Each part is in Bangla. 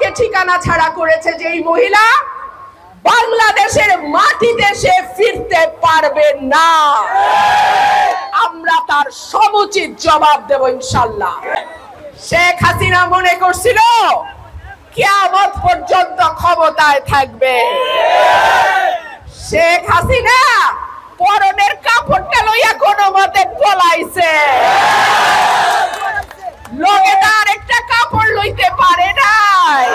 মাকে ঠিকানা ছাড়া করেছে যেই মহিলা, বাংলাদেশের মাটিতে সে ফিরতে পারবে না। আমরা তার সমুচিত জবাব দেব ইনশাআল্লাহ। শেখ হাসিনা মনে করছিল কিয়ামত পর্যন্ত ক্ষমতায় থাকবে। শেখ হাসিনা পরনের কাপড়টা লইয়া কোনো মতে পলাইছে, লোকে তার একটা কাপড় লইতে পারে নাই।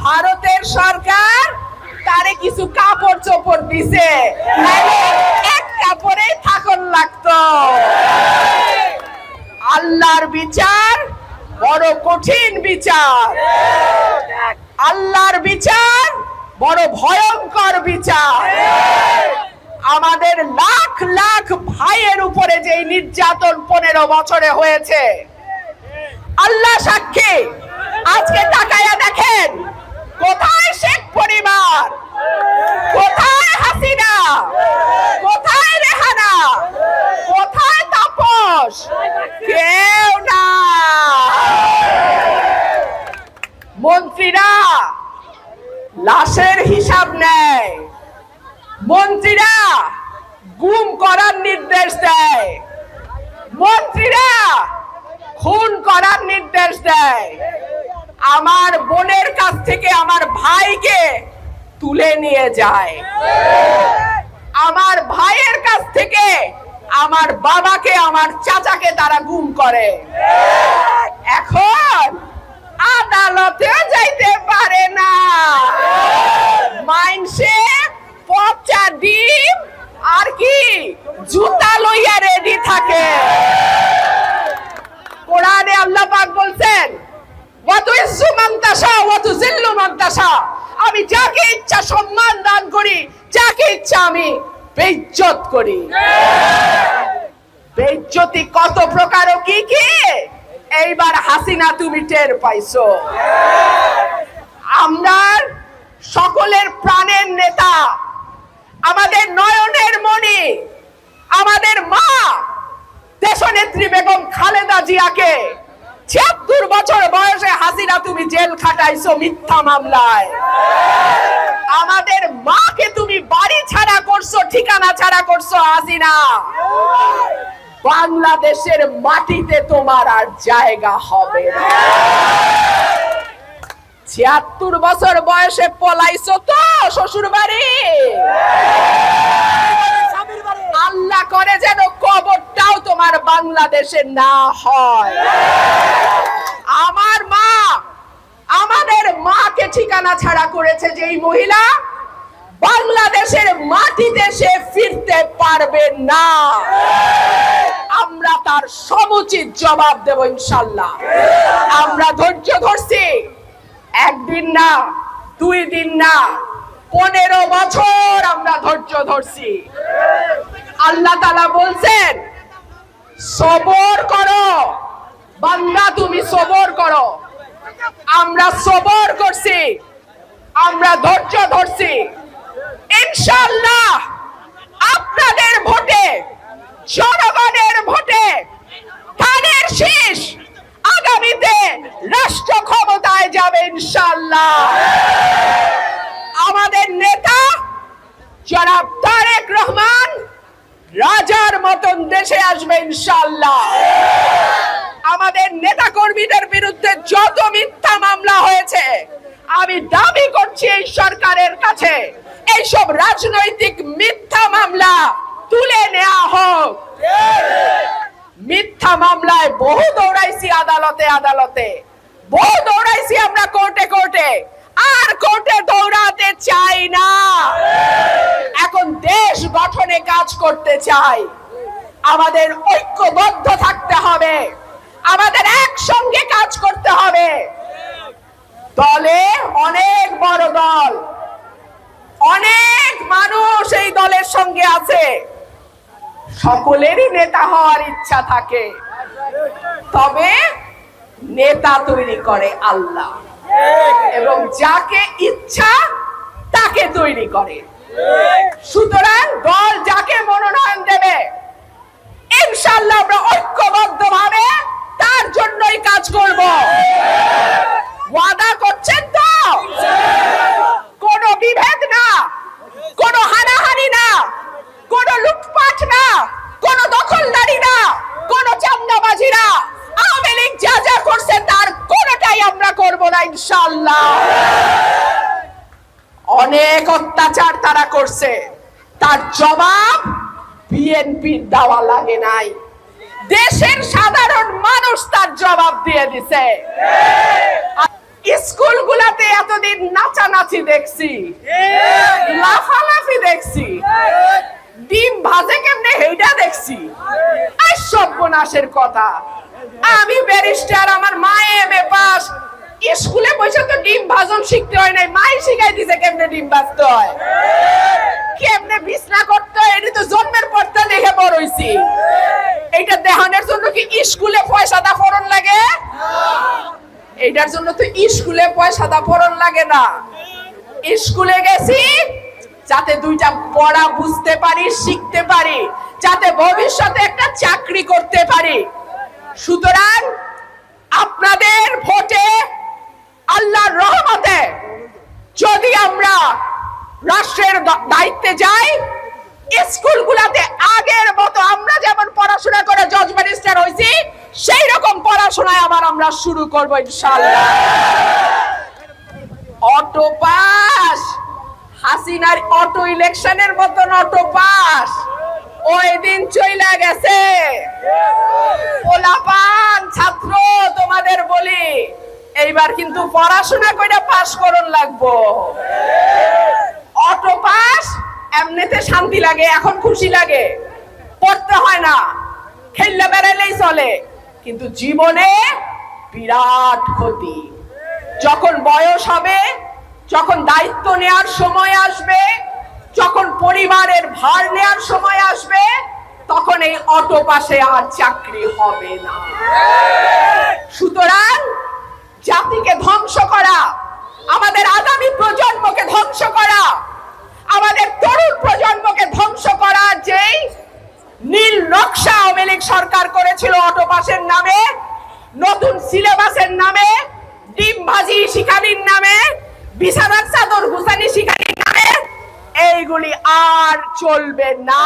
ভারতের সরকার তারে কিছু কাপড় চোপড় দিছে, এক কাপড়ে থাকন লাগতো। আল্লাহর বিচার বড় কঠিন বিচার, আল্লাহর বিচার বড় ভয়ঙ্কর বিচার। আমাদের লাখ লাখ ভাইয়ের উপরে যে নির্যাতন 15 বছরে হয়েছে, আল্লাহ সাক্ষী, আজকে তাকায়া দেখেন কোথায় শেখ পরিবার, কোথায় হাসিনা, কোথায় রেহানা, কোথায় তাপস, কেউ না। মন্ত্রীরা লাশের হিসাব নেয়, মন্ত্রীরা গুম করার নির্দেশ দেয়, মন্ত্রীরা খুন করার নির্দেশ দেয়। আমার বোনের কাছ থেকে আমার ভাইকে তুলে নিয়ে যায়, আমার ভাইয়ের কাছ থেকে আমার বাবাকে, আমার চাচাকে তারা গুম করে। এখন আদালতেও যাইতে পারে না, মাইনসে পচা ডিম আর কি জুতা লইয়া রেডি থাকে। কোরআনে আল্লাহ পাক বলছেন, ওয়াতুইজ্জু মান তাশা ওয়া তুযিল্লু মান তাশা, আমি যাকে ইচ্ছা সম্মান দান করি, যাকে ইচ্ছা আমি বেইজ্জত করি। বেইজ্জতি কত প্রকার ও কি কি এইবার হাসিনা তুমি টের পাইছো। আমরা সকলের প্রাণের নেতা, আমাদের নয়নের মণি, আমাদের মা দেশনেত্রী বেগম খালেদা জিয়াকে ৭৬ বছর বয়সে হাসিনা তুমি জেল খাটাইছো মিথ্যা মামলায়। আমাদের মাকে তুমি বাড়ি ছাড়া করছো, ঠিকানা ছাড়া করছো হাসিনা। বাংলাদেশের মাটিতে তোমার আর জায়গা হবে না। ৭৬ বছর বয়সে পলাইছো তো শ্বশুর বাড়ি। আল্লাহ করে যেন কবরটাও তোমার বাংলাদেশে না হয়। আমার মা, আমাদের মাকে ঠিকানা ছাড়া করেছে যেই মহিলা, বাংলাদেশের মাটিতে সে ফিরতে পারবে না। আমরা তার সমুচিত জবাব দেব ইনশাআল্লাহ। আমরা ধৈর্য ধরছি, একদিন না, 2 দিন না, 15 বছর আমরা ধৈর্য ধরছি। আল্লাহ তাআলা বলছেন, সবর করো বান্দা, তুমি সবর করো। আমরা সবর করছি, আমরা ধৈর্য ধরছি। ইনশাআল্লাহ আপনাদের ভোটে, জনগণের ভোটে ধানের শীষ আগামীতে রাষ্ট্র ক্ষমতায় যাবে ইনশাআল্লাহ। আমাদের নেতা জনাব তারেক রহমান রাজার মতন দেশে আসবে ইনশাআল্লাহ। আমাদের নেতা কর্মীদের বিরুদ্ধে যত মিথ্যা মামলা হয়েছে, আমি দাবি করছি এই সরকারের কাছে এইসব রাজনৈতিক মিথ্যা মামলা তুলে নেওয়া হোক। মিথ্যা মামলায় বহু দৌড়াইছি আদালতে আদালতে, বহু দৌড়াইছি আমরা কোর্টে কোর্টে, আর কোর্টে দৌড়াতে চাই না। এখন দেশ গঠনে কাজ করতে চাই। আমাদের ঐক্যবদ্ধ থাকতে হবে, আমাদের একসঙ্গে কাজ করতে হবে। দলে অনেক বড় দল, অনেক মানুষ এই দলের সঙ্গে আছে, সকলেরই নেতা হওয়ার ইচ্ছা থাকে, তবে নেতা তৈরি করে আল্লাহ, এবং যাকে ইচ্ছা তাকে তৈরি করে। সুতরাং দল যাকে মনোনয়ন দেবে ইনশাআল্লাহ আমরা ঐক্যবদ্ধভাবে তার জন্যই কাজ করব। ওয়াদা ইনশাআল্লাহ। অনেক অত্যাচার তারা করছে, তার জবাব বিএনপির দেওয়া লাগে নাই, দেশের সাধারণ মানুষ তার জবাব দিয়ে দিছে। স্কুলগুলাতে এতদিন নাচানাচি দেখছি, লাফালাফি দেখছি, ডিম ভাজে কেমনে হেইটা দেখছি। আর সর্বনাশের কথা, আমি ব্যারিস্টার, আমার মা এমএ পাস, স্কুলে বসে তো ডিম ভাজন শিখতে হয় নাই, মাই শিখাই দিছে কেমনে ডিম ভাজতে হয়, কেমনে বিছনা করতে হয়, এটা তো জন্মের পর তো দেখে বড় হইছি। এইটা দেখানোর জন্য কি স্কুলে পয়সা দা ফরন লাগে? এইটার জন্য তো স্কুলে পয়সা দা ফরন লাগে না। স্কুলে গেছি যাতে দুইটা পড়া বুঝতে পারি, শিখতে পারি, যাতে ভবিষ্যতে একটা চাকরি করতে পারি। সুতরাং আপনাদের ভোটে, আল্লাহর রহমতে যদি আমরা রাষ্ট্রের দায়িত্বে যাই, স্কুলগুলোতে আগের মতো আমরা যেমন পড়াশোনা করে জজ ব্যারিস্টার হইছি, সেই রকম পড়াশোনায় আবার আমরা শুরু করব ইনশাআল্লাহ। অটো পাস, হাসিনার অটো ইলেকশনের মতন অটো পাস ওই দিন চইলা গেছে। পোলাপান ছাত্র তোমাদের বলি, এইবার কিন্তু পড়াশোনা কইরা পাস করন লাগবো। অটো পাস এমনিতে শান্তি লাগে, এখন খুশি লাগে, পড়তে হয় না, খেললে বেড়াইলেই চলে, কিন্তু জীবনে বিরাট ক্ষতি। যখন বয়স হবে, যখন দায়িত্ব নেওয়ার সময় আসবে, যখন পরিবারের ভার নেওয়ার সময় আসবে, তখন এই অটো পাসে আর চাকরি হবে না। সুতরাং জাতিকে ধ্বংস করা, আমাদের আগামী প্রজন্মকে ধ্বংস করা, আমাদের তরুণ প্রজন্মকে ধ্বংস করা, যেই নীল নকশা আওয়ামী লীগ সরকার করেছিল অটো পাসের নামে, নতুন সিলেবাসের নামে, ডিম ভাজি শিখানির নামে, বিছানার চাদর গুছানি শিখানির নামে, এইগুলি আর চলবে না।